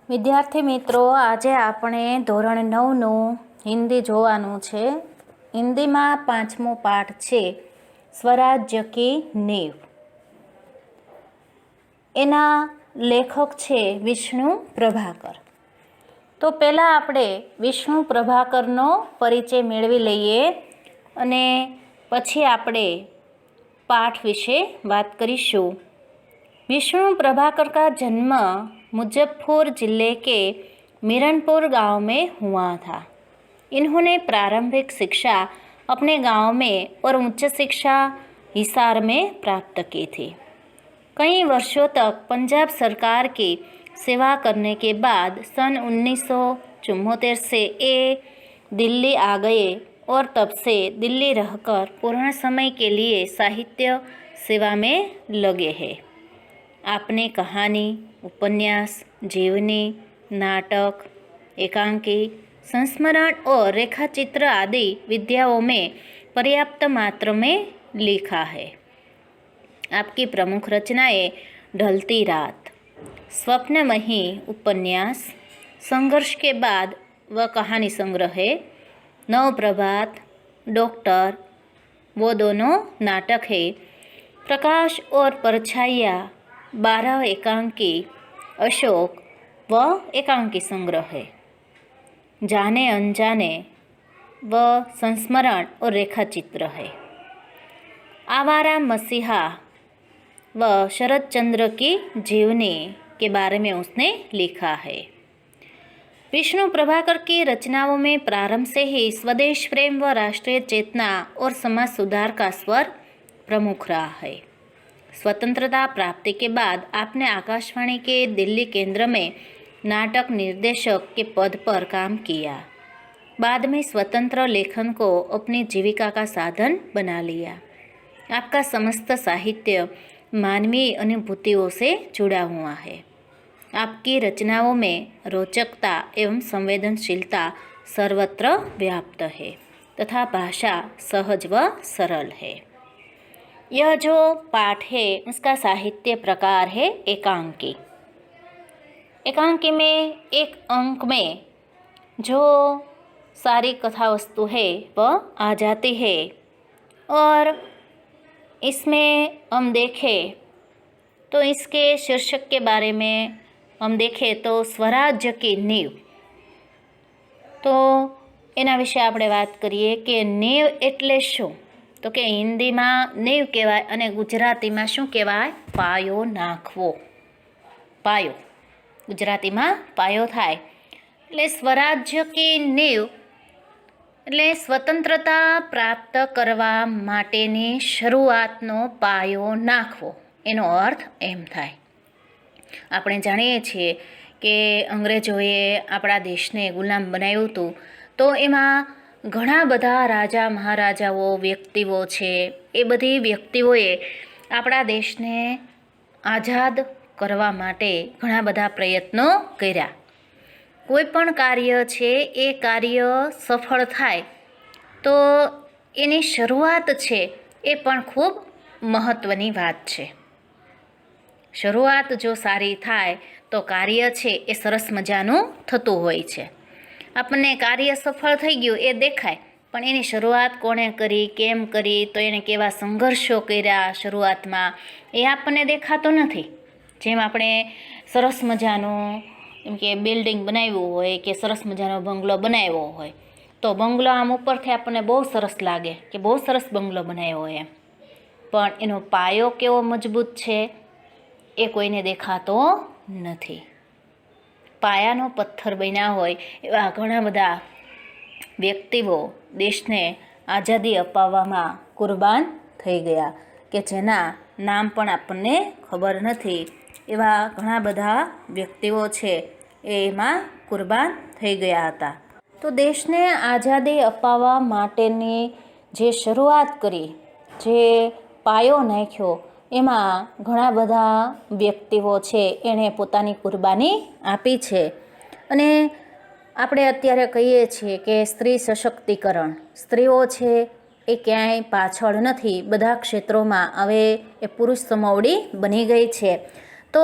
વિદ્યાર્થી મિત્રો, આજે આપણે ધોરણ 9નું હિન્દી જોવાનું છે. હિન્દીમાં 5મો પાઠ છે સ્વરાજ્ય કી નીંવ. એના લેખક છે વિષ્ણુ પ્રભાકર. તો પહેલાં આપણે વિષ્ણુ પ્રભાકરનો પરિચય મેળવી લઈએ અને પછી આપણે पाठ विषे बात करीशू। विष्णु प्रभाकर का जन्म मुजफ्फरपुर जिले के मीरनपुर गांव में हुआ था। इन्होंने प्रारंभिक शिक्षा अपने गांव में और उच्च शिक्षा हिसार में प्राप्त की थी। कई वर्षों तक पंजाब सरकार की सेवा करने के बाद सन 1974 से ये दिल्ली आ गए और तब से दिल्ली रहकर पूर्ण समय के लिए साहित्य सेवा में लगे हैं। आपने कहानी, उपन्यास, जीवनी, नाटक, एकांकी, संस्मरण और रेखाचित्र आदि विद्याओं में पर्याप्त मात्रा में लिखा है। आपकी प्रमुख रचनाएं ढलती रात, स्वप्नमयी उपन्यास, संघर्ष के बाद वह कहानी संग्रह है, नव प्रभात, डॉक्टर, वो दोनों नाटक है, प्रकाश और परछाइयाँ, 12 एकांकी, अशोक व एकांकी संग्रह है, जाने अनजाने व संस्मरण और रेखाचित्र है, आवारा मसीहा व शरद चंद्र की जीवनी के बारे में उसने लिखा है। विष्णु प्रभाकर की रचनाओं में प्रारंभ से ही स्वदेश प्रेम व राष्ट्रीय चेतना और समाज सुधार का स्वर प्रमुख रहा है। स्वतंत्रता प्राप्ति के बाद आपने आकाशवाणी के दिल्ली केंद्र में नाटक निर्देशक के पद पर काम किया। बाद में स्वतंत्र लेखन को अपनी जीविका का साधन बना लिया। आपका समस्त साहित्य मानवीय अनुभूतियों से जुड़ा हुआ है। आपकी रचनाओं में रोचकता एवं संवेदनशीलता सर्वत्र व्याप्त है तथा भाषा सहज व सरल है। यह जो पाठ है उसका साहित्य प्रकार है एकांकी। एकांकी में एक अंक में जो सारी कथा वस्तु है वह आ जाती है और इसमें हम देखें तो इसके शीर्षक के बारे में हम देखें तो स्वराज्य की नींव। तो एना विषे आपणे बात करिए कि नींव एटले शुं, तो कि हिंदी में नींव कहेवाय अने गुजराती में शुं कहेवाय? पायो नाखवो। पायो गुजराती में पायो थाय एटले स्वराज्य की नींव एटले स्वतंत्रता प्राप्त करवा माटेनी शरूआतनो पायो नाखवो, एनो अर्थ एम थाय। આપણે જાણીએ છીએ કે અંગ્રેજોએ આપણા દેશને ગુલામ બનાવ્યું હતું, તો એમાં ઘણા બધા રાજા મહારાજાઓ વ્યક્તિઓ છે, એ બધી વ્યક્તિઓએ આપણા દેશને આઝાદ કરવા માટે ઘણા બધા પ્રયત્નો કર્યા. કોઈ પણ કાર્ય છે એ કાર્ય સફળ થાય તો એની શરૂઆત છે એ પણ ખૂબ મહત્ત્વની વાત છે. શરૂઆત જો સારી થાય તો કાર્ય છે એ સરસ મજાનું થતું હોય છે. આપણને કાર્ય સફળ થઈ ગયું એ દેખાય, પણ એની શરૂઆત કોણે કરી, કેમ કરી, તો એને કેવા સંઘર્ષો કર્યા શરૂઆતમાં, એ આપણને દેખાતો નથી. જેમ આપણે સરસ મજાનું એમ કે બિલ્ડિંગ બનાવ્યું હોય કે સરસ મજાનો બંગલો બનાવ્યો હોય, તો બંગલો આમ ઉપરથી આપણને બહુ સરસ લાગે કે બહુ સરસ બંગલો બનાવ્યો હોય એમ, પણ એનો પાયો કેવો મજબૂત છે એ કોઈને દેખાતો નથી. પાયાનો પથ્થર બન્યા હોય એવા ઘણા બધા વ્યક્તિઓ દેશને આઝાદી અપાવવામાં કુરબાન થઈ ગયા કે જેના નામ પણ આપણને ખબર નથી. એવા ઘણા બધા વ્યક્તિઓ છે એમાં કુરબાન થઈ ગયા હતા. તો દેશને આઝાદી અપાવવા માટેની જે શરૂઆત કરી, જે પાયો નાખ્યો, એમાં ઘણા બધા વ્યક્તિઓ છે એણે પોતાની કુરબાની આપી છે. અને આપણે અત્યારે કહીએ છીએ કે સ્ત્રી સશક્તિકરણ, સ્ત્રીઓ છે એ ક્યાંય પાછળ નથી, બધા ક્ષેત્રોમાં હવે એ પુરુષ સમોવડી બની ગઈ છે. તો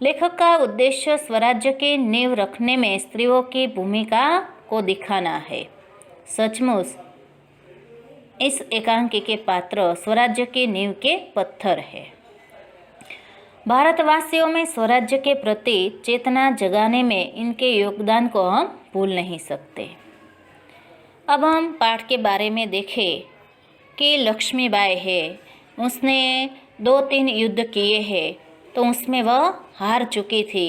लेखक का उद्देश्य स्वराज्य की नींव रखने में स्त्रियों की भूमिका को दिखाना है। सचमुच इस एकांकी के पात्र स्वराज्य की नींव के पत्थर है। भारतवासियों में स्वराज्य के प्रति चेतना जगाने में इनके योगदान को हम भूल नहीं सकते। अब हम पाठ के बारे में देखें कि लक्ष्मीबाई है, उसने 2-3 युद्ध किए हैं, तो उसमें वह हार चुकी थी।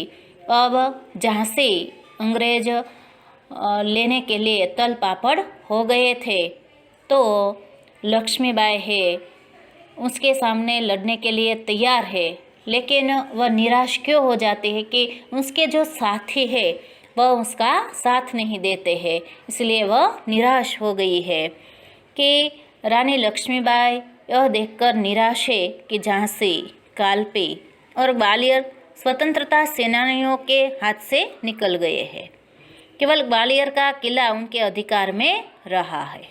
अब झांसी अंग्रेज लेने के लिए तल पापड़ हो गए थे, तो लक्ष्मीबाई है उसके सामने लड़ने के लिए तैयार है, लेकिन वह निराश क्यों हो जाती है कि उसके जो साथी है वह उसका साथ नहीं देते हैं, इसलिए वह निराश हो गई है। कि रानी लक्ष्मीबाई यह देखकर निराश है कि झांसी, कालपी और ग्वालियर स्वतंत्रता सेनानियों के हाथ से निकल गए हैं। केवल ग्वालियर का किला उनके अधिकार में रहा है।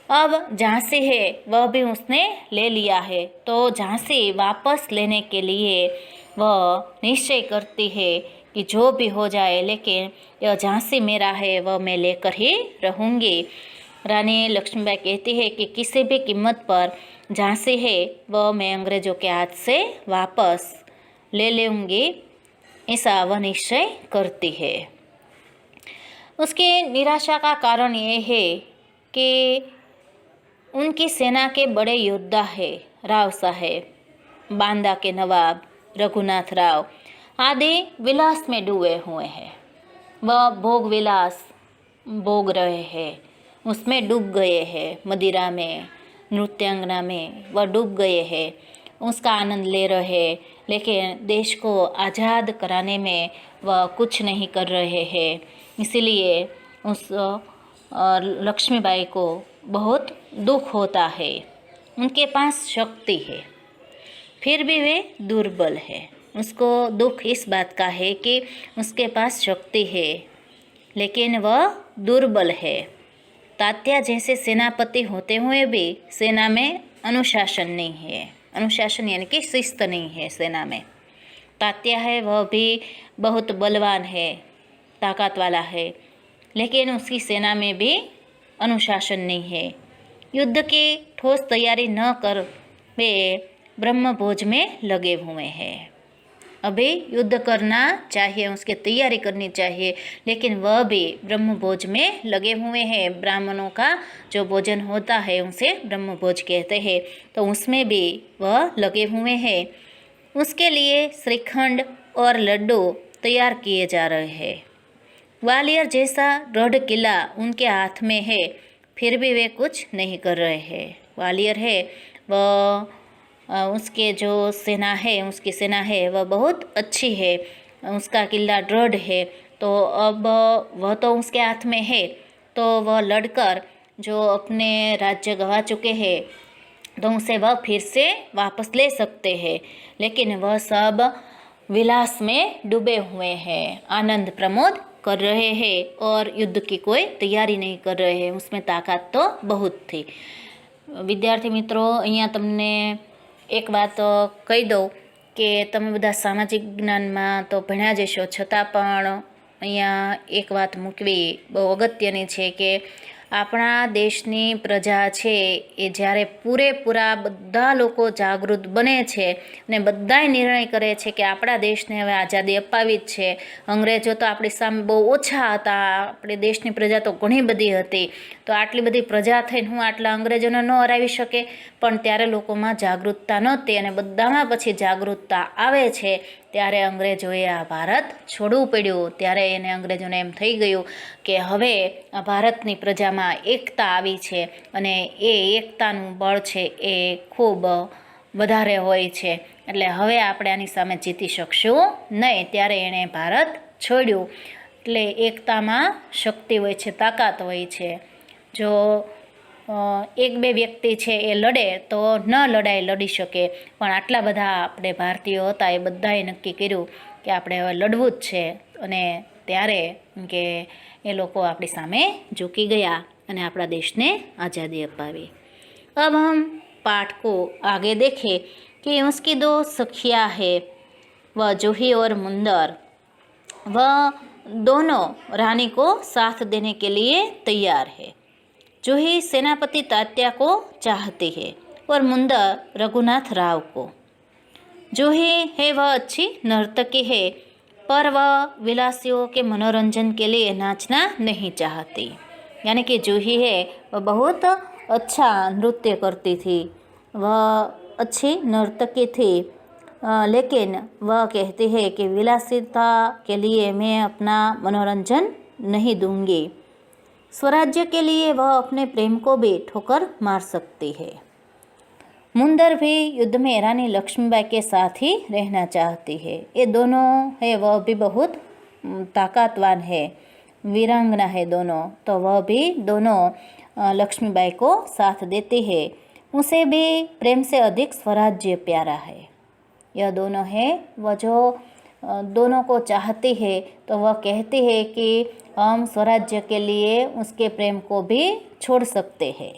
अब झांसी है वह भी उसने ले लिया है, तो झांसी वापस लेने के लिए वह निश्चय करती है कि जो भी हो जाए, लेकिन यह झांसी मेरा है, वह मैं लेकर ही रहूँगी। रानी लक्ष्मीबाई कहती है कि किसी भी कीमत पर झांसी है वह मैं अंग्रेज़ों के हाथ से वापस ले लूँगी, ऐसा वह निश्चय करती है। उसकी निराशा का कारण ये है कि उनकी सेना के बड़े योद्धा है राव साहेब, बांदा के नवाब रघुनाथ राव आदि विलास में डूबे हुए हैं। वह भोग विलास भोग रहे हैं, उसमें डूब गए हैं। मदिरा में, नृत्यांगना में वह डूब गए हैं, उसका आनंद ले रहे हैं, लेकिन देश को आज़ाद कराने में वह कुछ नहीं कर रहे हैं। इसीलिए उस लक्ष्मीबाई को बहुत दुख होता है। उनके पास शक्ति है, फिर भी वे दुर्बल है। उसको दुख इस बात का है कि उसके पास शक्ति है, लेकिन वह दुर्बल है। तात्या जैसे सेनापति होते हुए भी सेना में अनुशासन नहीं है। अनुशासन यानी कि शिस्त नहीं है सेना में। तात्या है वह भी बहुत बलवान है, ताकत वाला है, लेकिन उसकी सेना में भी अनुशासन नहीं है। युद्ध की ठोस तैयारी न कर वे ब्रह्मभोज में लगे हुए हैं। अभी युद्ध करना चाहिए, उसकी तैयारी करनी चाहिए, लेकिन वह भी ब्रह्मभोज में लगे हुए हैं। ब्राह्मणों का जो भोजन होता है उसे ब्रह्मभोज कहते हैं, तो उसमें भी वह लगे हुए हैं। उसके लिए श्रीखंड और लड्डू तैयार किए जा रहे हैं। ग्वालियर जैसा दृढ़ किला उनके हाथ में है, फिर भी वे कुछ नहीं कर रहे हैं। ग्वालियर है वह उसके जो सेना है, उसकी सेना है वह बहुत अच्छी है, उसका किला दृढ़ है, तो अब वह तो उसके हाथ में है, तो वह लड़कर जो अपने राज्य गंवा चुके हैं तो उसे वह फिर से वापस ले सकते हैं। लेकिन वह सब विलास में डूबे हुए हैं, आनंद प्रमोद कर रहे हैं और युद्ध की कोई तैयारी नहीं कर रहे हैं। उसमें ताकत तो बहुत थी। विद्यार्थी मित्रों, अहींया तमने एक बात कही दઉં કે તમે બધા સામાજિક જ્ઞાનમાં તો ભણ્યા જ હશો, છતાં પણ અહીંયા એક વાત મૂકવી બહુ અગત્યની છે કે આપણા દેશની પ્રજા છે એ જ્યારે પૂરેપૂરા બધા લોકો જાગૃત બને છે અને બધાય નિર્ણય કરે છે કે આપણા દેશને હવે આઝાદી અપાવી જ છે. અંગ્રેજો તો આપણી સામે બહુ ઓછા હતા, આપણી દેશની પ્રજા તો ઘણી બધી હતી, તો આટલી બધી પ્રજા થઈને હું આટલા અંગ્રેજોને ન હરાવી શકે, પણ ત્યારે લોકોમાં જાગૃતતા નહોતી અને બધામાં પછી જાગૃતતા આવે છે. ત્યારે અંગ્રેજોએ આ ભારત છોડવું પડ્યું. ત્યારે એને અંગ્રેજોને એમ થઈ ગયું કે હવે આ ભારતની પ્રજામાં એકતા આવી છે અને એ એકતાનું બળ છે એ ખૂબ વધારે હોય છે, એટલે હવે આપણે આની સામે જીતી શકશું નહીં. ત્યારે એણે ભારત છોડ્યું. એટલે એકતામાં શક્તિ હોય છે, તાકાત હોય છે. જો એક બે વ્યક્તિ છે એ લડે તો ન લડાઈ લડી શકે, પણ આટલા બધા આપણે ભારતીયો હતા એ બધાએ નક્કી કર્યું કે આપણે હવે લડવું જ છે, અને ત્યારે કે એ લોકો આપણી સામે ઝૂકી ગયા અને આપણા દેશને आज़ादी अपावी. अब हम पाठ को आगे देखें कि उसकी दो सखियाँ है, व जूही और मुंदर वह दोनों रानी को साथ देने के लिए तैयार है। जूही सेनापति तात्या को चाहती है और मुंदर रघुनाथ राव को। जूही है वह अच्छी नर्तकी है, पर वह विलासियों के मनोरंजन के लिए नाचना नहीं चाहती। यानी कि जूही है वह बहुत अच्छा नृत्य करती थी, वह अच्छी नर्तकी थी, लेकिन वह कहती है कि विलासिता के लिए मैं अपना मनोरंजन नहीं दूंगी। स्वराज्य के लिए वह अपने प्रेम को भी ठोकर मार सकती है। मुंदर भी युद्ध में रानी लक्ष्मीबाई के साथ ही रहना चाहती है। ये दोनों है वह भी बहुत ताकतवान है, वीरांगना है दोनों, तो वह भी दोनों लक्ष्मीबाई को साथ देती है। उसे भी प्रेम से अधिक स्वराज्य प्यारा है। यह दोनों है वह जो दोनों को चाहती है, तो वह कहती है कि हम स्वराज्य के लिए उसके प्रेम को भी छोड़ सकते हैं।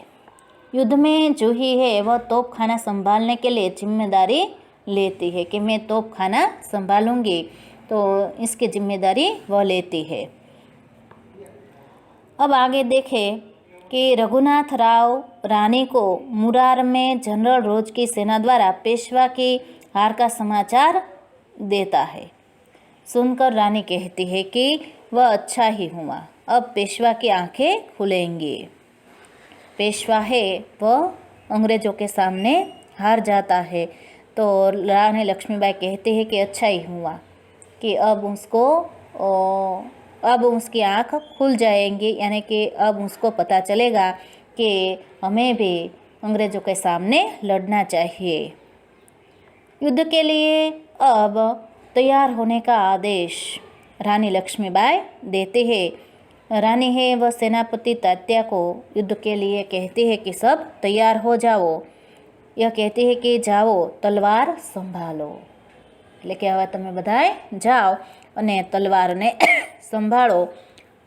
युद्ध में जूही है वह तोपखाना संभालने के लिए जिम्मेदारी लेती है कि मैं तोपखाना संभालूंगी, तो इसकी जिम्मेदारी वह लेती है। अब आगे देखें कि रघुनाथ राव रानी को मुरार में जनरल रोज की सेना द्वारा पेशवा की हार का समाचार देता है। सुनकर रानी कहती है कि वह अच्छा ही हुआ, अब पेशवा की आंखें खुलेंगी। पेशवा है वह अंग्रेज़ों के सामने हार जाता है, तो रानी लक्ष्मीबाई कहती है कि अच्छा ही हुआ कि अब उसकी आँख खुल जाएंगी, यानी कि अब उसको पता चलेगा कि हमें भी अंग्रेज़ों के सामने लड़ना चाहिए। युद्ध के लिए अब तैयार होने का आदेश रानी लक्ष्मीबाई देते हैं। रानी है वह सेनापति तात्या को युद्ध के लिए कहती है कि सब तैयार हो जाओ। यह कहती है कि जाओ तलवार संभालो, એટલે હવે તમે બધાએ જાઓ અને તલવારને संभालो।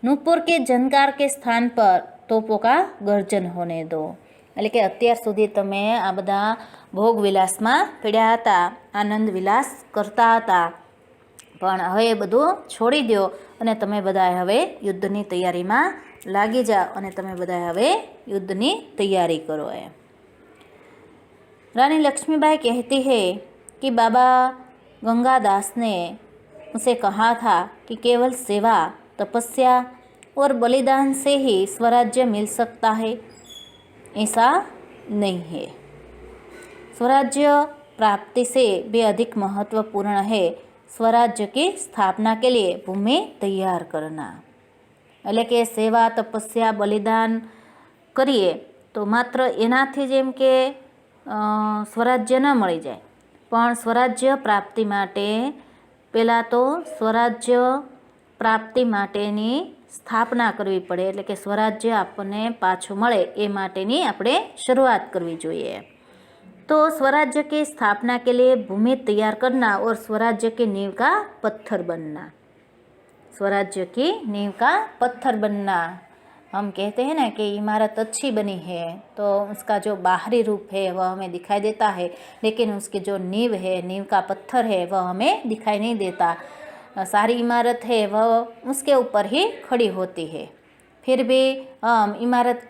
नूपुर के झनकार के स्थान पर तोपों का गर्जन होने दो। એટલે કે અત્યાર સુધી તમે આ બધા ભોગ વિલાસમાં પીડ્યા હતા, આનંદ વિલાસ કરતા હતા, પણ હવે એ બધું છોડી દો અને તમે બધાએ હવે યુદ્ધની તૈયારીમાં લાગી જાઓ અને તમે બધાએ હવે યુદ્ધની તૈયારી કરો એમ। रानी लक्ष्मीबाई कहती है कि बाबा गंगादास ने उसे कहा था कि केवल सेवा, तपस्या और बलिदान से ही स्वराज्य मिल सकता है। ऐसा नहीं है। स्वराज्य प्राप्ति से भी अधिक महत्वपूर्ण है स्वराज्य की स्थापना के लिए भूमि तैयार करना। એટલે કે સેવા, તપસ્યા, બલિદાન કરીએ તો માત્ર એનાથી જેમ કે स्वराज्य न मળી જાય, પણ स्वराज्य प्राप्ति માટે પહેલાં તો स्वराज्य प्राप्ति માટેની સ્થાપના કરવી પડે, એટલે કે स्वराज्य આપણને પાછું મળે એ માટેની આપણે શરૂઆત કરવી જોઈએ। तो स्वराज्य की स्थापना के लिए भूमि तैयार करना और स्वराज्य की नींव का पत्थर बनना। स्वराज्य की नींव का पत्थर बनना, हम कहते हैं ना कि इमारत अच्छी बनी है तो उसका जो बाहरी रूप है वह हमें दिखाई देता है, लेकिन उसकी जो नींव है, नींव का पत्थर है, वह हमें दिखाई नहीं देता। सारी इमारत है वह उसके ऊपर ही खड़ी होती है, फिर भी हम इमारत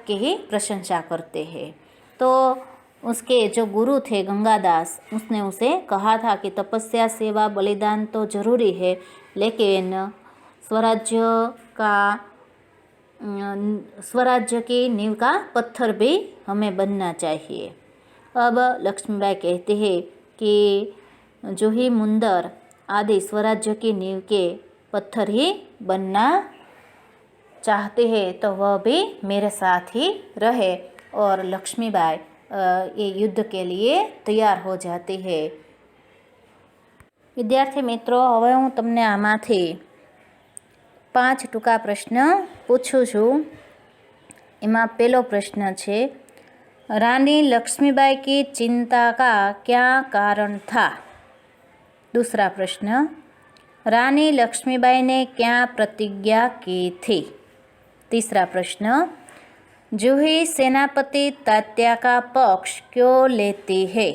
की ही प्रशंसा करते हैं। तो उसके जो गुरु थे गंगादास, उसने उसे कहा था कि तपस्या, सेवा, बलिदान तो जरूरी है, लेकिन स्वराज्य की नींव का पत्थर भी हमें बनना चाहिए। अब लक्ष्मीबाई कहती है कि जूही, मुंदर आदि स्वराज्य की नींव के पत्थर ही बनना चाहते हैं, तो वह भी मेरे साथ ही रहे। और लक्ष्मीबाई ये युद्ध के लिए तैयार हो जाती है। विद्यार्थी मित्रों, હવે હું તમને આમાંથી 5 ટૂંકા પ્રશ્ન પૂછું છું। એમાં પહેલો પ્રશ્ન છે, रानी लक्ष्मीबाई की चिंता का क्या कारण था? दूसरा प्रश्न, रानी लक्ष्मीबाई ने क्या प्रतिज्ञा की थी? तीसरा प्रश्न, जूही सेनापति तात्या का पक्ष क्यों लेती है?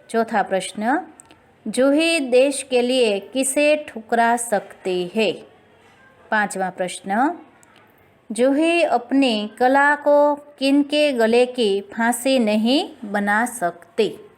चौथा प्रश्न, जूही देश के लिए किसे ठुकरा सकती है? पांचवा प्रश्न, जूही अपनी कला को किनके गले की फांसी नहीं बना सकती?